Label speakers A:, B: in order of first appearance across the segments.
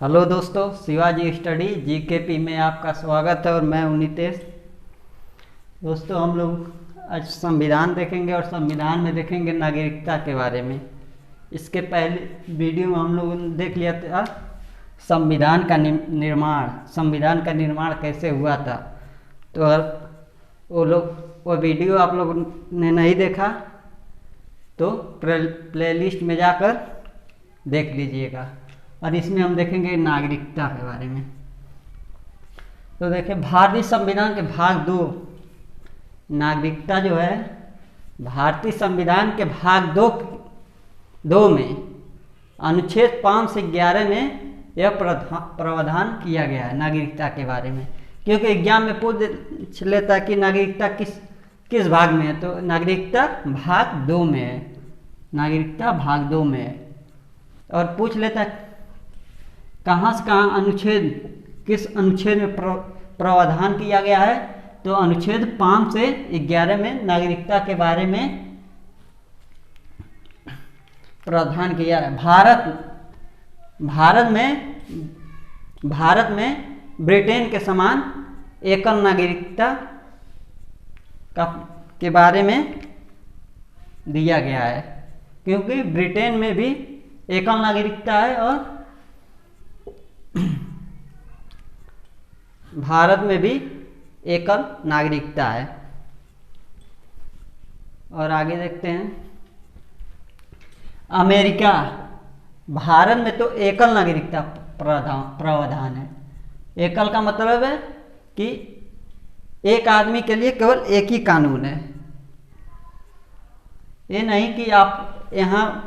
A: Hello दोस्तों, Shivaji study GKP में आपका स्वागत है और मैं हूं नितेश। दोस्तों, हम लोग आज संविधान देखेंगे और संविधान में देखेंगे नागरिकता के बारे में। इसके पहले वीडियो में हम लोगों ने देख लिया था संविधान का संविधान का निर्माण कैसे हुआ था। तो अगर वो वीडियो आप लोगों ने नहीं देखा तो प्लेलिस्ट में जाकर देख लीजिएगा। और इसमें हम देखेंगे नागरिकता के बारे में। तो देखिए, भारतीय संविधान के भाग 2 नागरिकता जो है, भारतीय संविधान के भाग 2 में अनुच्छेद 5 से 11 में यह प्रावधान किया गया है नागरिकता के बारे में। क्योंकि एग्जाम में पूछ लेता है कि नागरिकता किस भाग में है, तो नागरिकता भाग 2 में है। नागरिकता भाग 2 में है। और पूछ लेता है कहाँ से कहाँ किस अनुच्छेद में प्रावधान किया गया है, तो अनुच्छेद 5 से 11 में नागरिकता के बारे में प्रावधान किया है। भारत में ब्रिटेन के समान एकल नागरिकता के बारे में दिया गया है। क्योंकि ब्रिटेन में भी एकल नागरिकता है और भारत में भी एकल नागरिकता है। और आगे देखते हैं अमेरिका। भारत में तो एकल नागरिकता प्रावधान है। एकल का मतलब है कि एक आदमी के लिए केवल एक ही कानून है। ये नहीं कि आप यहाँ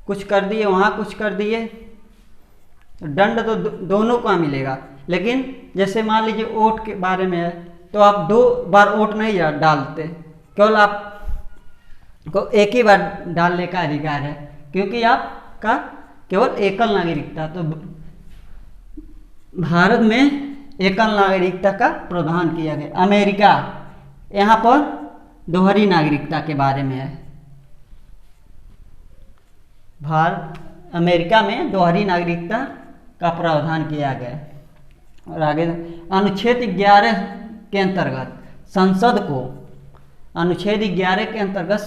A: कुछ कर दिए वहाँ कुछ कर दिए, दंड तो दोनों का मिलेगा। लेकिन जैसे मान लीजिए वोट के बारे में है, तो आप 2 बार वोट नहीं डालते, केवल आपको एक ही बार डालने का अधिकार है। क्योंकि आपका केवल एकल नागरिकता, तो भारत में एकल नागरिकता का प्रावधान किया गया। अमेरिका, यहाँ पर दोहरी नागरिकता के बारे में है। अमेरिका में दोहरी नागरिकता का प्रावधान किया गया। और आगे अनुच्छेद 11 के अंतर्गत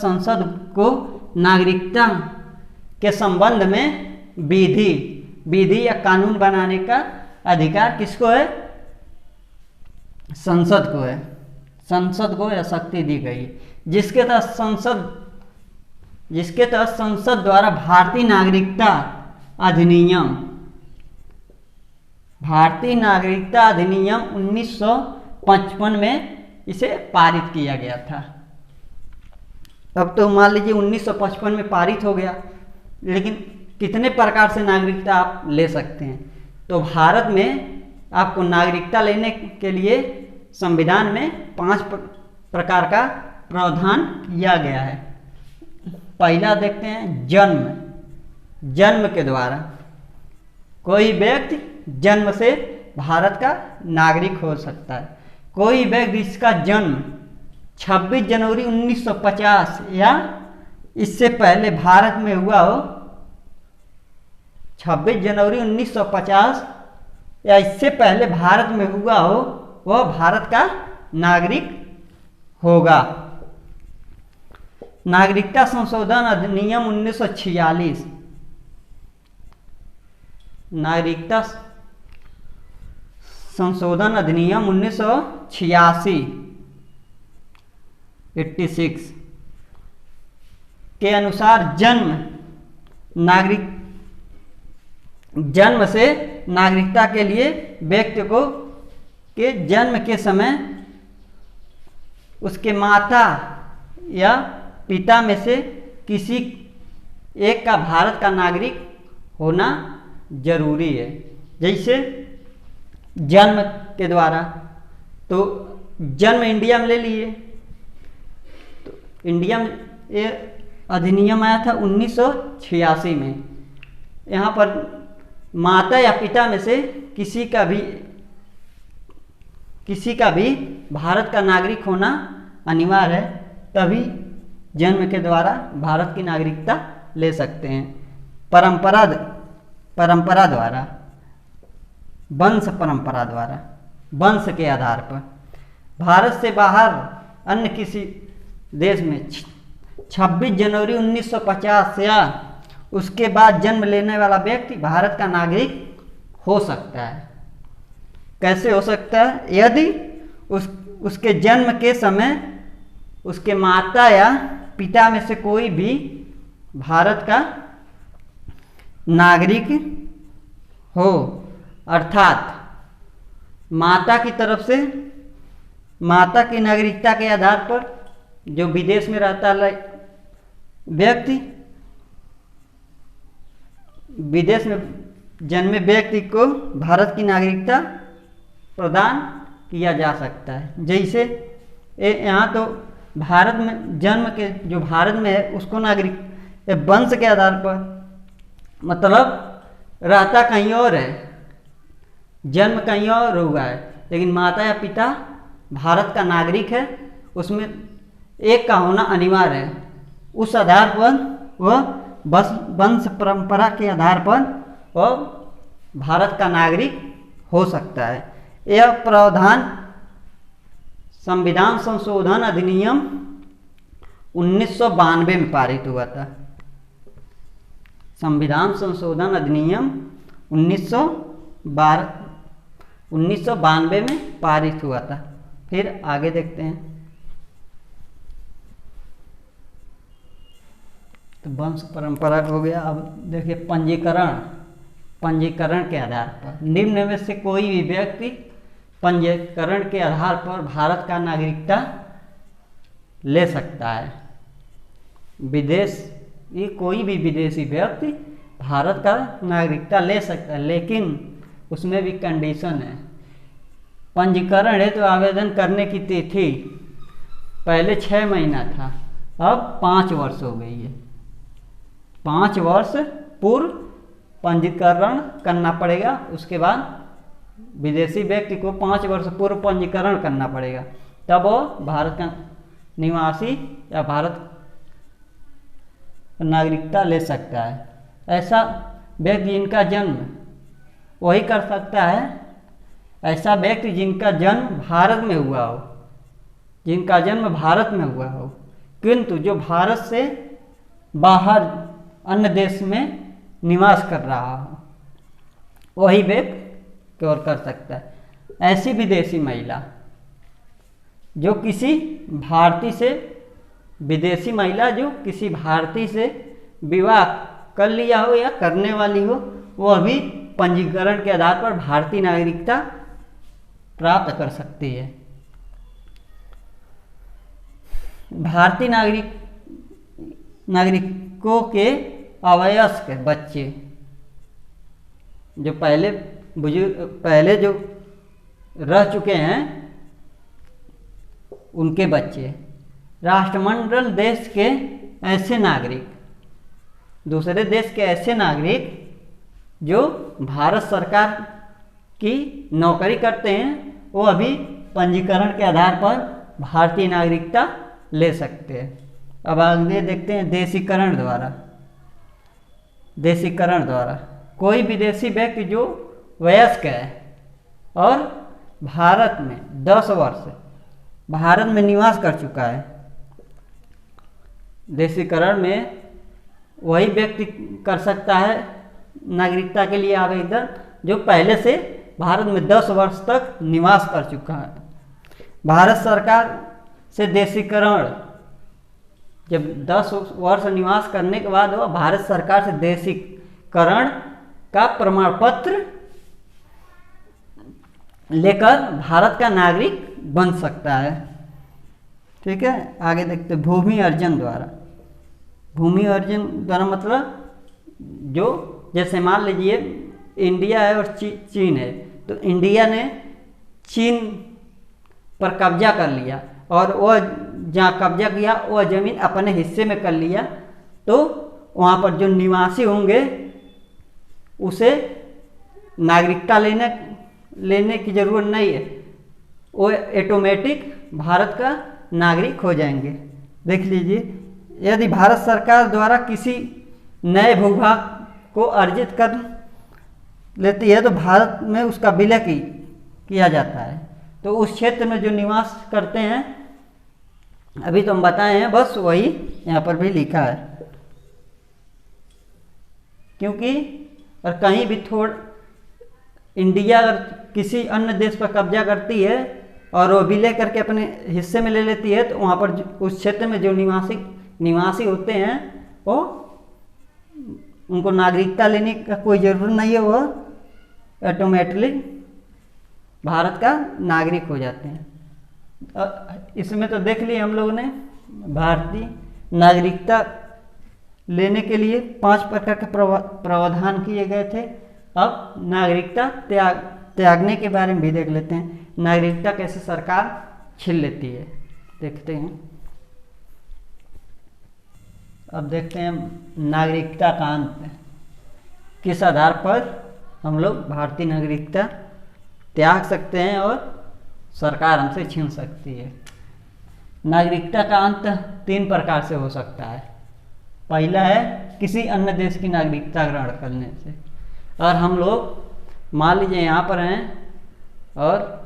A: संसद को नागरिकता के संबंध में विधि या कानून बनाने का अधिकार किसको है? संसद को है। संसद को यह शक्ति दी गई, जिसके तहत संसद द्वारा भारतीय नागरिकता अधिनियम 1955 में इसे पारित किया गया था। अब तो मान लीजिए 1955 में पारित हो गया, लेकिन कितने प्रकार से नागरिकता आप ले सकते हैं? तो भारत में आपको नागरिकता लेने के लिए संविधान में 5 प्रकार का प्रावधान किया गया है। पहला देखते हैं जन्म के द्वारा कोई व्यक्ति जन्म से भारत का नागरिक हो सकता है। कोई व्यक्ति जिसका जन्म 26 जनवरी 1950 या इससे पहले भारत में हुआ हो, 26 जनवरी 1950 या इससे पहले भारत में हुआ हो, वह भारत का नागरिक होगा। नागरिकता संशोधन अधिनियम 1946, नागरिकता संशोधन अधिनियम 1986 86 के अनुसार जन्म से नागरिकता के लिए व्यक्ति को के जन्म के समय उसके माता या पिता में से किसी एक का भारत का नागरिक होना जरूरी है। जैसे जन्म के द्वारा, तो जन्म इंडिया में ले लिए, तो इंडिया में ये अधिनियम आया था 1986 में। यहाँ पर माता या पिता में से किसी का भी भारत का नागरिक होना अनिवार्य है, तभी जन्म के द्वारा भारत की नागरिकता ले सकते हैं। परंपरा द्वारा, वंश परंपरा द्वारा, वंश के आधार पर। भारत से बाहर अन्य किसी देश में 26 जनवरी 1950 या उसके बाद जन्म लेने वाला व्यक्ति भारत का नागरिक हो सकता है। कैसे हो सकता है? यदि उसके जन्म के समय उसके माता या पिता में से कोई भी भारत का नागरिक हो, अर्थात माता की तरफ से, माता की नागरिकता के आधार पर जो विदेश में रहता है व्यक्ति, विदेश में जन्मे व्यक्ति को भारत की नागरिकता प्रदान किया जा सकता है। जैसे यहाँ तो भारत में जन्म के जो भारत में है उसको नागरिक वंश के आधार पर, मतलब रहता कहीं और है, जन्म कहीं और हुआ है, लेकिन माता या पिता भारत का नागरिक है, उसमें एक का होना अनिवार्य है। उस आधार पर वह वंश परंपरा के आधार पर वह भारत का नागरिक हो सकता है। यह प्रावधान संविधान संशोधन अधिनियम 1992 में पारित हुआ था। संविधान संशोधन अधिनियम 1992 में पारित हुआ था। फिर आगे देखते हैं। तो वंश परंपरा हो गया। अब देखिए पंजीकरण, पंजीकरण के आधार पर निम्न में से कोई भी व्यक्ति पंजीकरण के आधार पर भारत का नागरिकता ले सकता है। विदेश, ये कोई भी विदेशी व्यक्ति भारत का नागरिकता ले सकता है, लेकिन उसमें भी कंडीशन है। पंजीकरण है तो आवेदन करने की तिथि पहले 6 महीना था, अब 5 वर्ष हो गई है। 5 वर्ष पूर्व पंजीकरण करना पड़ेगा, उसके बाद विदेशी व्यक्ति को 5 वर्ष पूर्व पंजीकरण करना पड़ेगा, तब वो भारत का निवासी या भारत नागरिकता ले सकता है। ऐसा व्यक्ति जिनका जन्म वही कर सकता है, ऐसा व्यक्ति जिनका जन्म भारत में हुआ हो, जिनका जन्म भारत में हुआ हो, किंतु जो भारत से बाहर अन्य देश में निवास कर रहा हो, वही व्यक्ति केवल कर सकता है। ऐसी विदेशी महिला जो किसी भारतीय से, विदेशी महिला जो किसी भारतीय से विवाह कर लिया हो या करने वाली हो, वह भी पंजीकरण के आधार पर भारतीय नागरिकता प्राप्त कर सकती है। भारतीय नागरिकों के अवयस्क बच्चे, जो पहले जो रह चुके हैं उनके बच्चे, राष्ट्रमंडल देश के ऐसे नागरिक, दूसरे देश के ऐसे नागरिक जो भारत सरकार की नौकरी करते हैं, वो अभी पंजीकरण के आधार पर भारतीय नागरिकता ले सकते हैं। अब आगे देखते हैं देशीकरण द्वारा। देशीकरण द्वारा कोई विदेशी व्यक्ति जो वयस्क है और भारत में 10 वर्ष भारत में निवास कर चुका है, देशीकरण में वही व्यक्ति कर सकता है नागरिकता के लिए आवेदन जो पहले से भारत में 10 वर्ष तक निवास कर चुका है। भारत सरकार से देशीकरण, जब 10 वर्ष निवास करने के बाद वह भारत सरकार से देशीकरण का प्रमाण पत्र लेकर भारत का नागरिक बन सकता है। ठीक है, आगे देखते हैं भूमि अर्जन द्वारा। भूमि अर्जन द्वारा मतलब जो, जैसे मान लीजिए इंडिया है और चीन है, तो इंडिया ने चीन पर कब्जा कर लिया और वह जहाँ कब्जा किया वह जमीन अपने हिस्से में कर लिया, तो वहाँ पर जो निवासी होंगे उसे नागरिकता लेने की जरूरत नहीं है, वो ऑटोमेटिक भारत का नागरिक हो जाएंगे। देख लीजिए, यदि भारत सरकार द्वारा किसी नए भूभाग को अर्जित कर लेती है तो भारत में उसका विलय किया जाता है। तो उस क्षेत्र में जो निवास करते हैं, अभी तो हम बताए हैं, बस वही यहाँ पर भी लिखा है। क्योंकि और कहीं भी इंडिया अगर किसी अन्य देश पर कब्जा करती है और वो विलय करके अपने हिस्से में ले लेती है, तो वहाँ पर उस क्षेत्र में जो निवासी होते हैं, वो उनको नागरिकता लेने का कोई ज़रूरत नहीं है, वो ऑटोमेटिकली भारत का नागरिक हो जाते हैं। इसमें तो देख लिए हम लोगों ने, भारतीय नागरिकता लेने के लिए 5 प्रकार के प्रावधान किए गए थे। अब नागरिकता त्यागने के बारे में भी देख लेते हैं। नागरिकता कैसे सरकार छीन लेती है, देखते हैं। अब देखते हैं नागरिकता का अंत, किस आधार पर हम लोग भारतीय नागरिकता त्याग सकते हैं और सरकार हमसे छीन सकती है। नागरिकता का अंत 3 प्रकार से हो सकता है। पहला है किसी अन्य देश की नागरिकता ग्रहण करने से। और हम लोग मान लीजिए यहाँ पर हैं और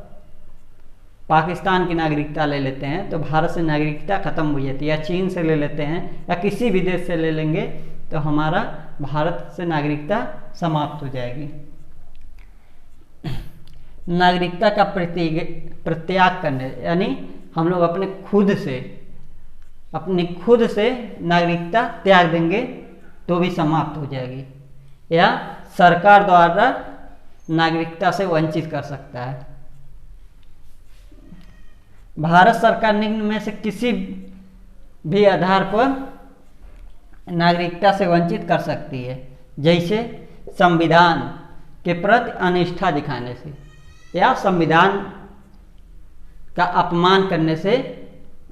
A: पाकिस्तान की नागरिकता ले लेते हैं, तो भारत से नागरिकता खत्म हो जाती है। या चीन से ले लेते हैं या किसी भी देश से ले लेंगे तो हमारा भारत से नागरिकता समाप्त हो जाएगी। नागरिकता का प्रत्याग करने, यानी हम लोग अपनी खुद से नागरिकता त्याग देंगे तो भी समाप्त हो जाएगी। या सरकार द्वारा नागरिकता से वंचित कर सकता है। भारत सरकार निम्न में से किसी भी आधार पर नागरिकता से वंचित कर सकती है, जैसे संविधान के प्रति अनिष्ठा दिखाने से, या संविधान का अपमान करने से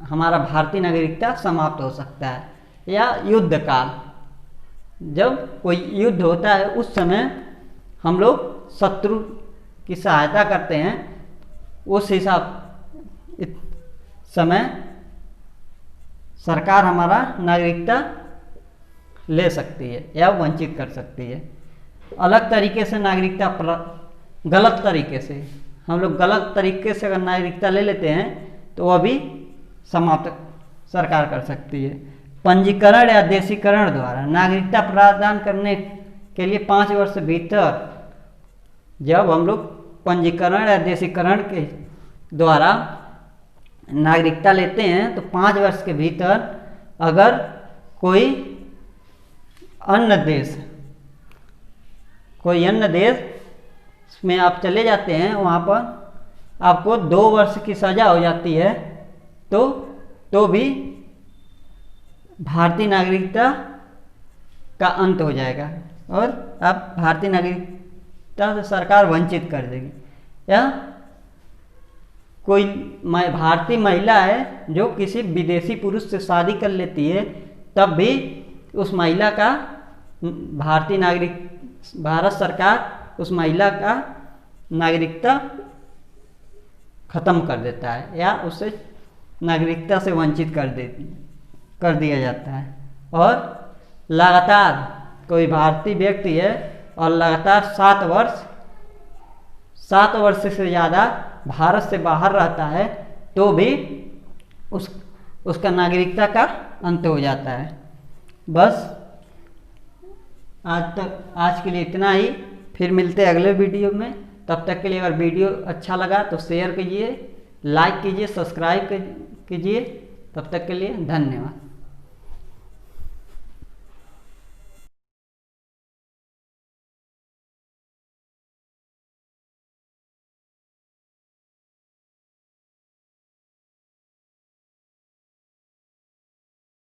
A: हमारा भारतीय नागरिकता समाप्त हो सकता है। या युद्ध काल, जब कोई युद्ध होता है उस समय हम लोग शत्रु की सहायता करते हैं, उस समय सरकार हमारा नागरिकता ले सकती है या वंचित कर सकती है। अलग तरीके से नागरिकता, गलत तरीके से हम लोग गलत तरीके से अगर नागरिकता ले लेते हैं तो वह भी समाप्त सरकार कर सकती है। पंजीकरण या देशीकरण द्वारा नागरिकता प्रदान करने के लिए 5 वर्ष के भीतर, जब हम लोग पंजीकरण या देशीकरण के द्वारा नागरिकता लेते हैं तो 5 वर्ष के भीतर अगर कोई अन्य देश में आप चले जाते हैं, वहाँ पर आपको 2 वर्ष की सज़ा हो जाती है, तो भी भारतीय नागरिकता का अंत हो जाएगा और आप भारतीय नागरिकता से सरकार वंचित कर देगी। या कोई भारतीय महिला है जो किसी विदेशी पुरुष से शादी कर लेती है, तब भी उस महिला का भारत सरकार उस महिला का नागरिकता खत्म कर देता है या उसे नागरिकता से वंचित कर दिया जाता है। और लगातार कोई भारतीय व्यक्ति है और लगातार 7 वर्ष से ज़्यादा भारत से बाहर रहता है, तो भी उसका नागरिकता का अंत हो जाता है। बस आज के लिए इतना ही, फिर मिलते हैं अगले वीडियो में। तब तक के लिए अगर वीडियो अच्छा लगा तो शेयर कीजिए, लाइक कीजिए, सब्सक्राइब कीजिए। तब तक के लिए धन्यवाद।